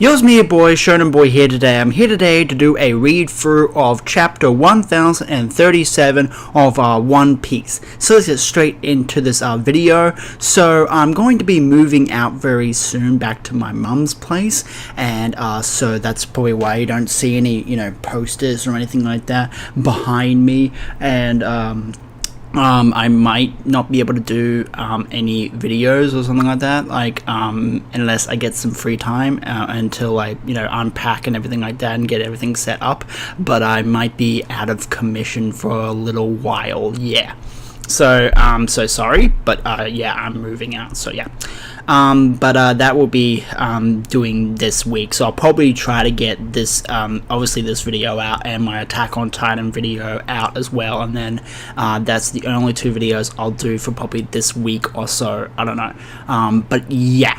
Yo, it's me, your boy, Shonen Boy here today. I'm here today to do a read-through of chapter 1037 of One Piece. So let's get straight into this video. So I'm going to be moving out very soon back to my mum's place, and so that's probably why you don't see any, posters or anything like that behind me, and I might not be able to do any videos or something like that, unless I get some free time until I, unpack and everything like that and get everything set up. But I might be out of commission for a little while, yeah. So, so sorry, but yeah, I'm moving out, so yeah. That will be doing this week, so I'll probably try to get this, obviously this video out and my Attack on Titan video out as well, and then that's the only two videos I'll do for probably this week or so, I don't know, but yeah.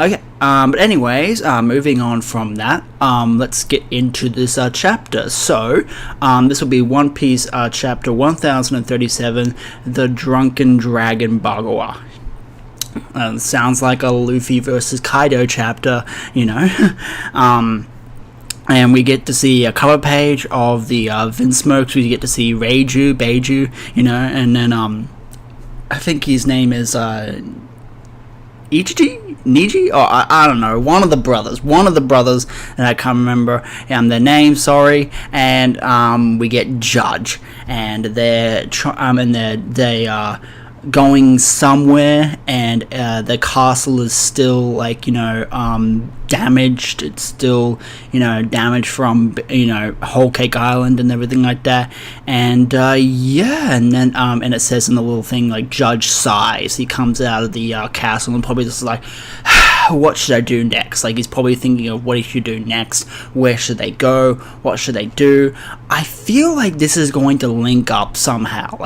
Okay, but anyways, moving on from that, let's get into this chapter. So, this will be One Piece chapter 1037, The Drunken Dragon Bagua. Sounds like a Luffy versus Kaido chapter, and we get to see a cover page of the Vinsmokes. We get to see Beiju, and then I think his name is Niji? Oh, I don't know. One of the brothers, and I can't remember their name. Sorry. And we get Judge, and they're going somewhere, and the castle is still damaged. It's still damaged from Whole Cake Island and everything like that. And yeah, and then and it says in the little thing Judge sighs. He comes out of the castle and probably just what should I do next? He's probably thinking of what he should do next. Where should they go? What should they do? I feel like this is going to link up somehow.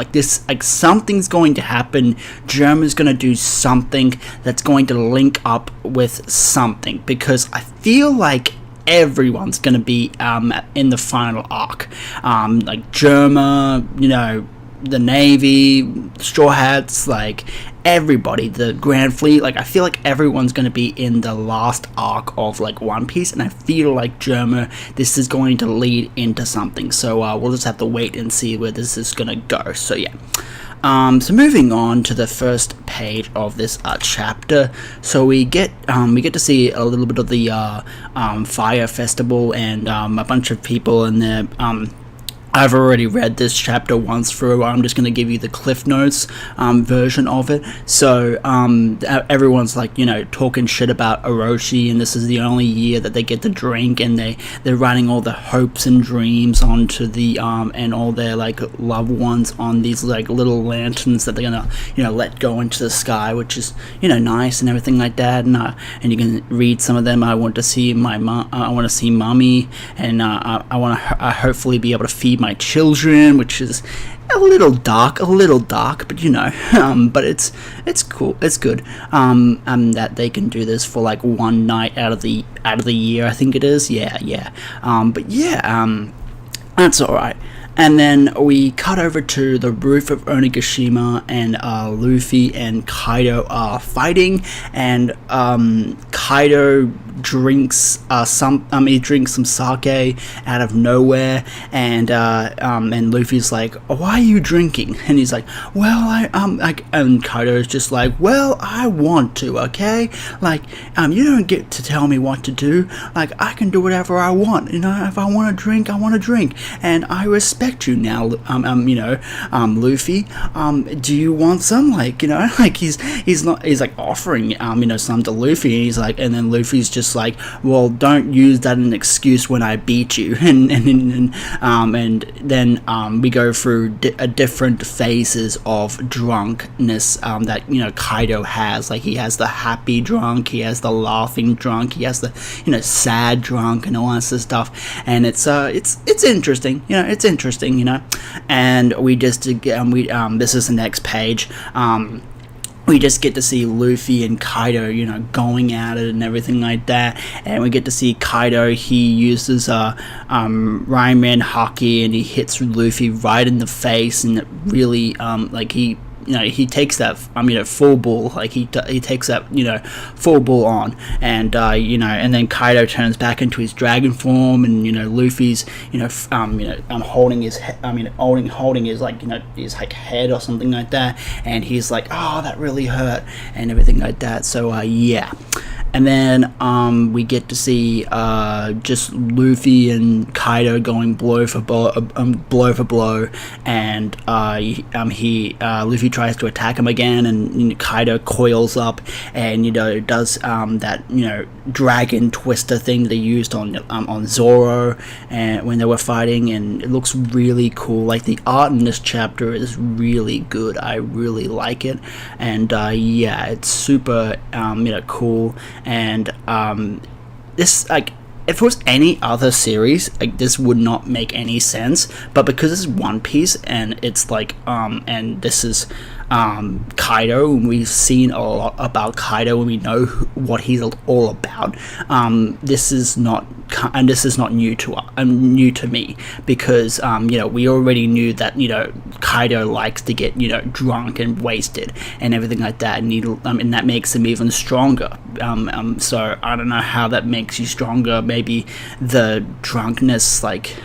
Something's going to happen. German's going to do something that's going to link up with something, because I feel like everyone's going to be in the final arc. Germa, the Navy, Straw Hats, everybody, the Grand Fleet, I feel like everyone's going to be in the last arc of One Piece, and I feel like Germa, this is going to lead into something, so we'll just have to wait and see where this is going to go. So yeah, so moving on to the first page of this chapter, so we get to see a little bit of the fire festival, and a bunch of people in there. I've already read this chapter once through. I'm just going to give you the Cliff Notes version of it. So everyone's talking shit about Orochi, and this is the only year that they get to drink, and they're writing all the hopes and dreams onto the and all their loved ones on these little lanterns that they're gonna let go into the sky, which is nice and everything like that. And you can read some of them. I want to see my mom. I want to see mommy, and I want to hopefully be able to feed my children, which is a little dark, but but it's cool, it's good, that they can do this for one night out of the year, I think it is, yeah, but yeah, that's alright. And then we cut over to the roof of Onigashima, and Luffy and Kaido are fighting, and Kaido drinks he drinks some sake out of nowhere, and Luffy's like, why are you drinking? And he's like, well, and Kaido's just like, well, I want to, okay? You don't get to tell me what to do. I can do whatever I want, if I want to drink, I want to drink, and I respect you now, Luffy. Do you want some? He's offering some to Luffy, and then Luffy's just well, don't use that as an excuse when I beat you. And then we go through different phases of drunkenness that Kaido has. He has the happy drunk, he has the laughing drunk, he has the sad drunk, and all that sort of stuff. And it's interesting, it's interesting, And we just this is the next page. We just get to see Luffy and Kaido, going at it and everything like that. And we get to see Kaido, he uses Ramen Haki, and he hits Luffy right in the face, and it really, he he takes that full bull, like he takes that full bull on, and and then Kaido turns back into his dragon form, and Luffy's holding his holding his his head or something like that, and he's like, oh, that really hurt and everything like that. So yeah. And then we get to see just Luffy and Kaido going blow for blow, and Luffy tries to attack him again, and Kaido coils up and does that dragon twister thing that he used on Zoro and when they were fighting, and it looks really cool. Like, the art in this chapter is really good. I really like it, and yeah, it's super cool. And this, like, if it was any other series, like, this would not make any sense, but because it's One Piece and it's like and this is Kaido, and we've seen a lot about Kaido and we know what he's all about, this is not new to me, because we already knew that Kaido likes to get drunk and wasted and everything like that, and that makes him even stronger. So I don't know how that makes you stronger. Maybe the drunkenness, like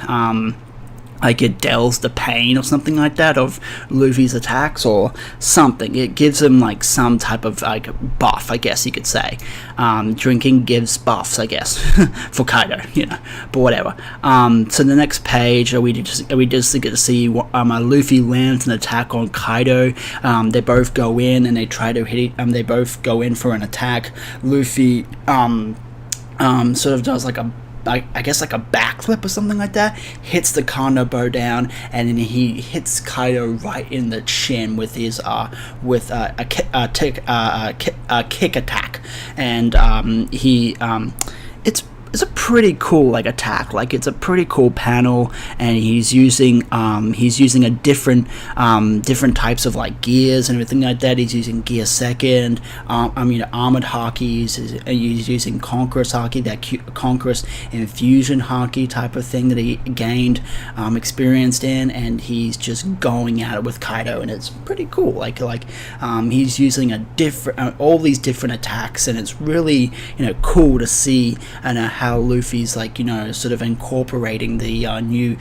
it dulls the pain or something like that of Luffy's attacks or something. It gives him like some type of like buff, I guess you could say. Drinking gives buffs, I guess, for Kaido, but whatever. So the next page, we just get to see Luffy lands an attack on Kaido. They both go in and they try to hit. They both go in for an attack. Luffy sort of does like I guess like a backflip or something like that, hits the Kano bow down, and then he hits Kaido right in the chin with his kick attack, and it's a pretty cool like attack. Like, it's a pretty cool panel, and he's using a different types of like gears and everything like that. He's using gear second, armored haki. He's using Conqueror's haki, that Conqueror's infusion haki type of thing that he gained experienced in, and he's just going at it with Kaido, and it's pretty cool. Like he's using all these different attacks, and it's really cool to see and how Luffy's like sort of incorporating the new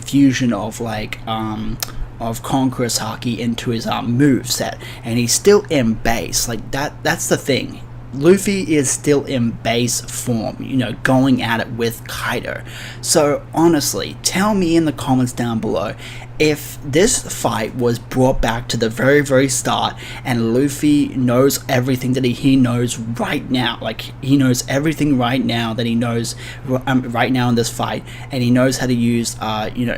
fusion of of Conqueror's haki into his move set, and he's still in base. Like, that's the thing. Luffy is still in base form, going at it with Kaido. So honestly, tell me in the comments down below, if this fight was brought back to the very, very start, and Luffy knows everything that he knows right now, like he knows everything right now that he knows right now in this fight, and he knows how to use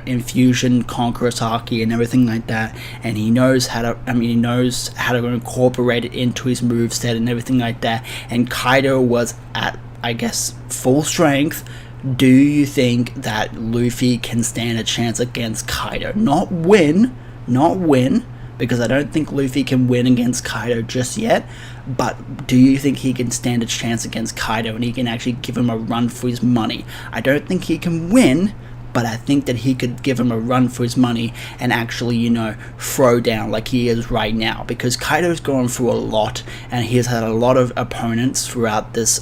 infusion, Conqueror's haki, and everything like that, and he knows how to incorporate it into his moveset and everything like that, and Kaido was at, I guess, full strength. Do you think that Luffy can stand a chance against Kaido? Not win, because I don't think Luffy can win against Kaido just yet, but do you think he can stand a chance against Kaido and he can actually give him a run for his money? I don't think he can win, but I think that he could give him a run for his money and actually, throw down like he is right now, because Kaido's going through a lot, and he has had a lot of opponents throughout this,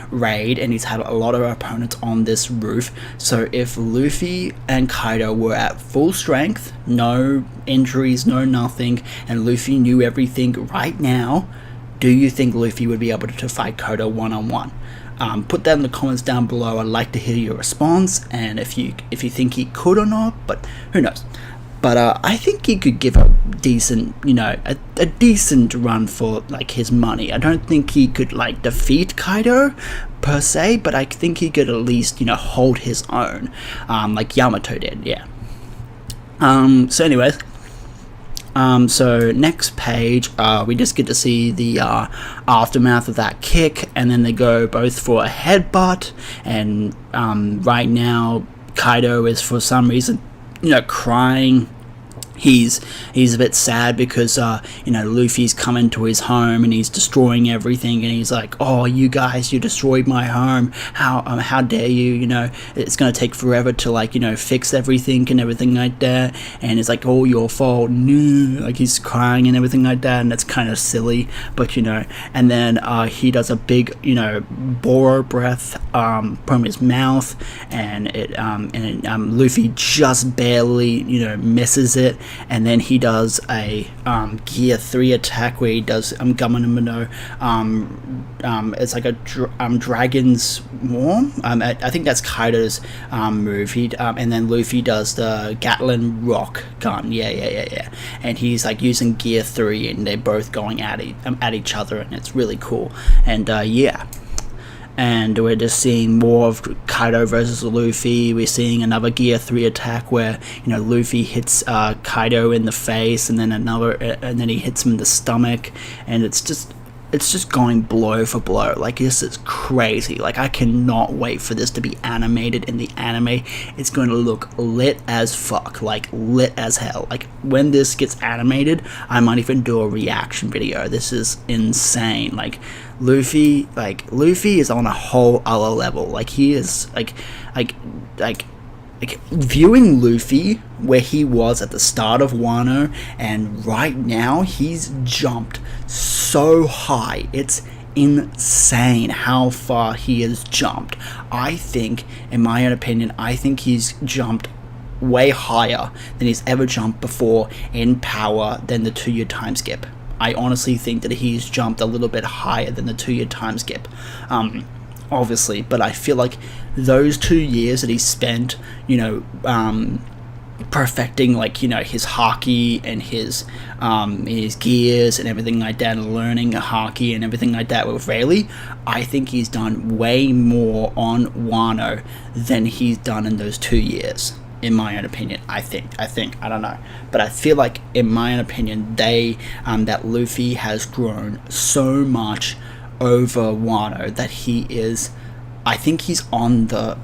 raid, and he's had a lot of opponents on this roof. So if Luffy and Kaido were at full strength, no injuries, no nothing, and Luffy knew everything right now, do you think Luffy would be able to fight Kaido one-on-one? Put that in the comments down below. I'd like to hear your response, and if you think he could or not, but who knows. But I think he could give a decent, a decent run for like his money. I don't think he could like defeat Kaido per se, but I think he could at least hold his own, like Yamato did. Yeah. So anyways. So next page, we just get to see the aftermath of that kick, and then they go both for a headbutt, and right now Kaido is for some reason crying. he's a bit sad because Luffy's coming to his home and he's destroying everything, and he's like, oh, you guys, you destroyed my home, how dare you, it's gonna take forever to fix everything and everything like that, and it's like all your fault, no, like he's crying and everything like that, and it's kind of silly, but and then he does a big boro breath from his mouth, and Luffy just barely misses it. And then he does a Gear 3 attack where he does Gamanamino. It's like a Dragon's Warm. I think that's Kaido's move. And then Luffy does the Gatling Rock gun. Yeah. And he's like using Gear 3, and they're both going at each other, and it's really cool. And and we're just seeing more of Kaido versus Luffy. We're seeing another Gear 3 attack where Luffy hits Kaido in the face, and then and then he hits him in the stomach, and it's just going blow for blow. Like, this is crazy. Like, I cannot wait for this to be animated in the anime. It's going to look lit as fuck, like lit as hell. Like, when this gets animated, I might even do a reaction video. This is insane. Like, Luffy is on a whole other level. Like, he is like viewing Luffy where he was at the start of Wano, and right now he's jumped so high. It's insane how far he has jumped. I think, in my own opinion, he's jumped way higher than he's ever jumped before in power than the 2-year time skip. I honestly think that he's jumped a little bit higher than the 2-year time skip. Obviously, but I feel like those 2 years that he spent, perfecting his haki and his gears and everything like that, and learning haki and everything like that with Rayleigh, I think he's done way more on Wano than he's done in those 2 years. In my own opinion, I think, I don't know, but I feel like, in my own opinion, that Luffy has grown so much over Wano that he is, I think he's on that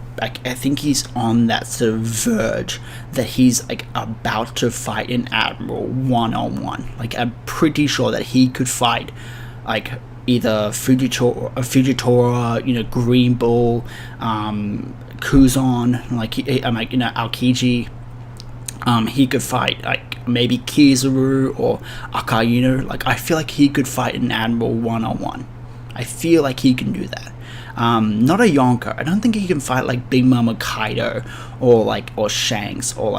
sort of verge that he's about to fight an admiral one-on-one. Like, I'm pretty sure that he could fight either Fujitora, Green Bull, Kuzan, Aokiji. He could fight maybe Kizaru or Akainu. I feel like he could fight an admiral one-on-one. I feel like he can do that. Not a Yonko. I don't think he can fight Big Mama Kaido or Shanks or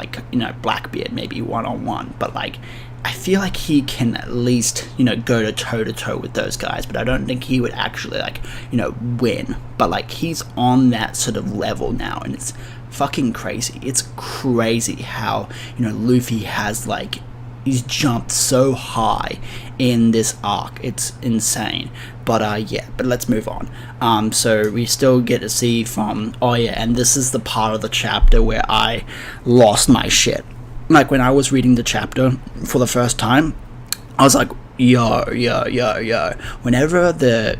Blackbeard maybe one-on-one. But I feel like he can at least go to toe-to-toe with those guys. But I don't think he would actually win. But he's on that sort of level now, and it's fucking crazy. It's crazy how Luffy has he's jumped so high in this arc. It's insane. But but let's move on. So we still get to see from, and this is the part of the chapter where I lost my shit. When I was reading the chapter for the first time, I was like, yo. Whenever the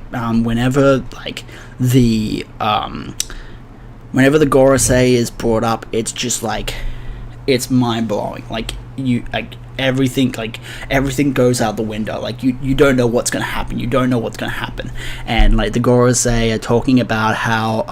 Gorosei is brought up, it's just it's mind blowing. Everything goes out the window. You don't know what's gonna happen. And the Gorosei are talking about how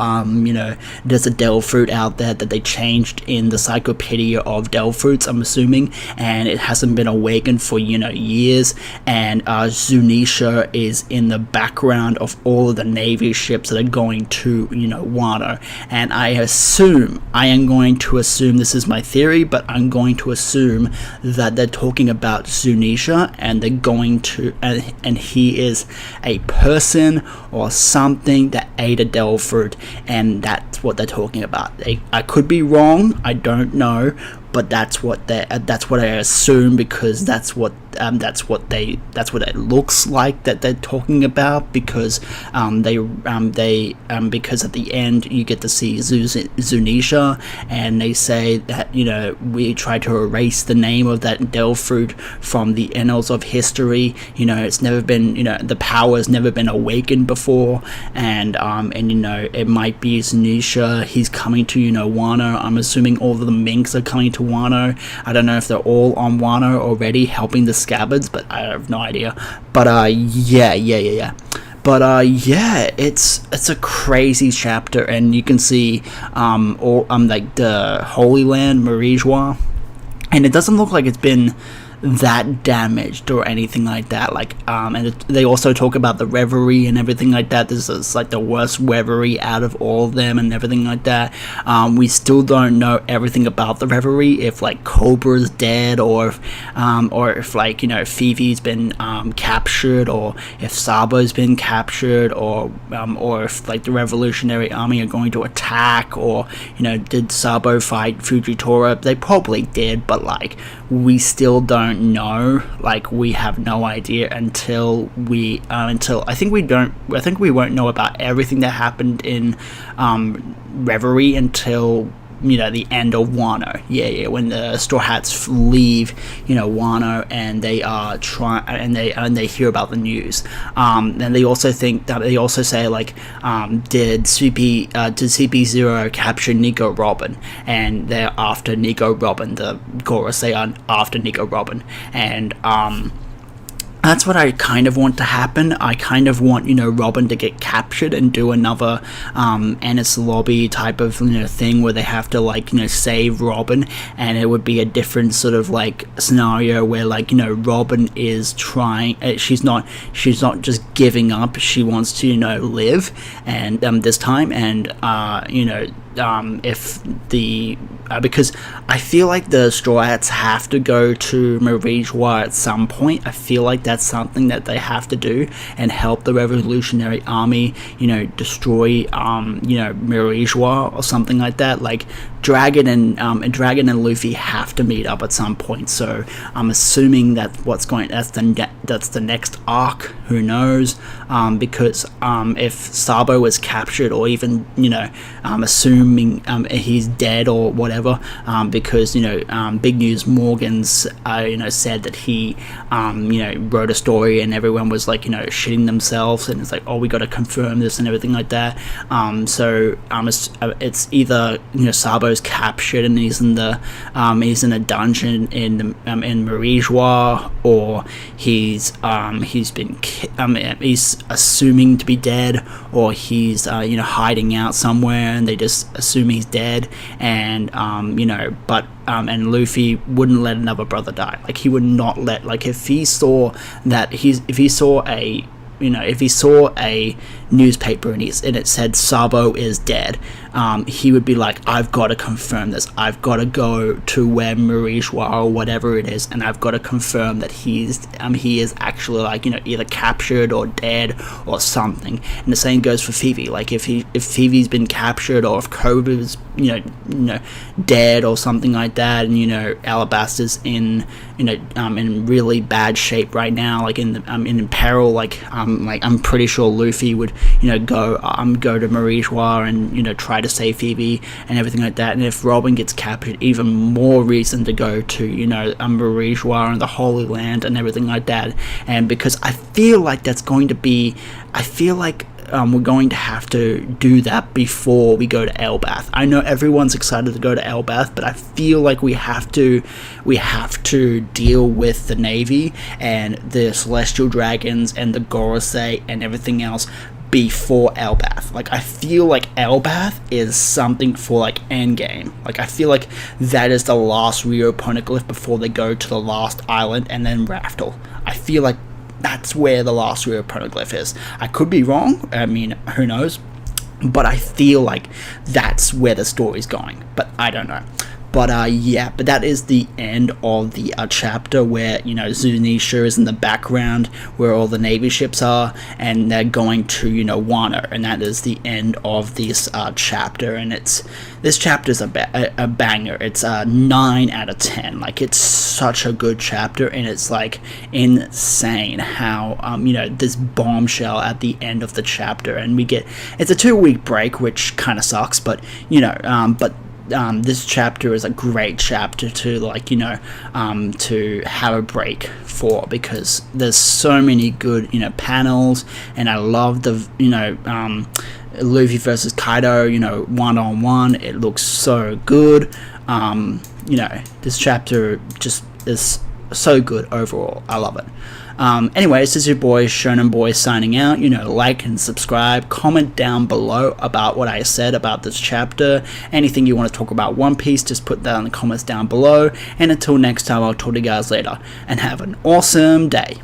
there's a Del fruit out there that they changed in the Encyclopedia of Del fruits, I'm assuming, and it hasn't been awakened for years. And Zunisha is in the background of all of the Navy ships that are going to Wano. And I am going to assume, this is my theory, but I'm going to assume that they're talking about Zunisha, and they're going to, and he is a person or something that ate a Del fruit, and that's what they're talking about. I could be wrong, I don't know, but that's what I assume, because that's what it looks like that they're talking about, because because at the end you get to see Zunisha, and they say that we try to erase the name of that Del fruit from the annals of history. It's never been, the power has never been awakened before, and it might be Zunisha. He's coming to Wano. I'm assuming all of the minks are coming to Wano. I don't know if they're all on Wano already helping the scabbards, but I have no idea. But yeah. But yeah, it's a crazy chapter, and you can see like the Holy Land, Marijois, and it doesn't look like it's been that damaged or anything like that. Like and they also talk about the reverie and everything like that. This is like the worst reverie out of all of them and everything like that. We still don't know everything about the reverie, if like Cobra's dead, or if like, you know, Phoebe's been captured, or if Sabo's been captured, or if like the Revolutionary Army are going to attack, or, you know, did Sabo fight Fujitora? They probably did, but like we still don't know. Like we have no idea until I think we won't know about everything that happened in Reverie until, you know, the end of Wano. Yeah, when the Straw Hats leave, you know, Wano, and they are and they hear about the news. And they also say like, did CP0 capture Nico Robin? And they're after Nico Robin. The chorus, they are after Nico Robin, and that's what I kind of want to happen. I kind of want, you know, Robin to get captured and do another Ennis Lobby type of, you know, thing where they have to, like, you know, save Robin, and it would be a different sort of like scenario where, like, you know, Robin is trying. She's not just giving up. She wants to, you know, live, and this time, and you know. Because I feel like the Straw Hats have to go to Marijois at some point. I feel like that's something that they have to do and help the Revolutionary Army, you know, destroy, you know, Marijois or something like that. Like Dragon and Luffy have to meet up at some point. So I'm assuming that's the next arc. Who knows? Because if Sabo was captured, or even, you know, assuming he's dead or whatever, because, you know, Big News Morgan's you know, said that he you know, wrote a story and everyone was like, you know, shitting themselves, and it's like, oh, we got to confirm this and everything like that. So it's either, you know, Sabo's captured and he's in a dungeon in Marijois, or he's assuming to be dead, or he's you know, hiding out somewhere and they just assume he's dead, and you know, but and Luffy wouldn't let another brother die. Like he would not let, like, if he saw a newspaper and it said Sabo is dead, he would be like, I've got to confirm this. I've got to go to where Marijois or whatever it is, and I've got to confirm that he is actually, like, you know, either captured or dead or something. And the same goes for Phoebe. Like if Phoebe's been captured, or if Cobra's, you know, dead or something like that, and, you know, Alabaster's in really bad shape right now, like in peril, like I'm pretty sure Luffy would, you know, go to Marijois and, you know, try to save Phoebe and everything like that. And if Robin gets captured, even more reason to go to, you know, Marijois and the Holy Land and everything like that. And because I feel like we're going to have to do that before we go to Elbath. I know everyone's excited to go to Elbath, but I feel like we have to deal with the Navy and the Celestial Dragons and the Gorosei and everything else before Elbath. Like, I feel like Elbath is something for, like, Endgame. Like, I feel like that is the last Rio Poneglyph before they go to the last island and then Raftel. I feel like that's where the last Rio Poneglyph is. I could be wrong. I mean, who knows? But I feel like that's where the story's going. But I don't know. But yeah, but that is the end of the chapter where, you know, Zunisha is in the background where all the Navy ships are, and they're going to, you know, Wano, and that is the end of this chapter. And this chapter is a banger. It's a 9 out of 10. Like, it's such a good chapter, and it's like insane how you know, this bombshell at the end of the chapter, and it's a 2-week break, which kind of sucks, but, you know, this chapter is a great chapter to, like, you know, to have a break for, because there's so many good, you know, panels, and I love the, you know, Luffy versus Kaido, you know, one-on-one. It looks so good. You know, this chapter just is so good overall. I love it. Anyways, this is your boy Shonen Boy signing out. You know, like and subscribe, comment down below about what I said about this chapter. Anything you want to talk about One Piece, just put that in the comments down below. And until next time, I'll talk to you guys later, and have an awesome day.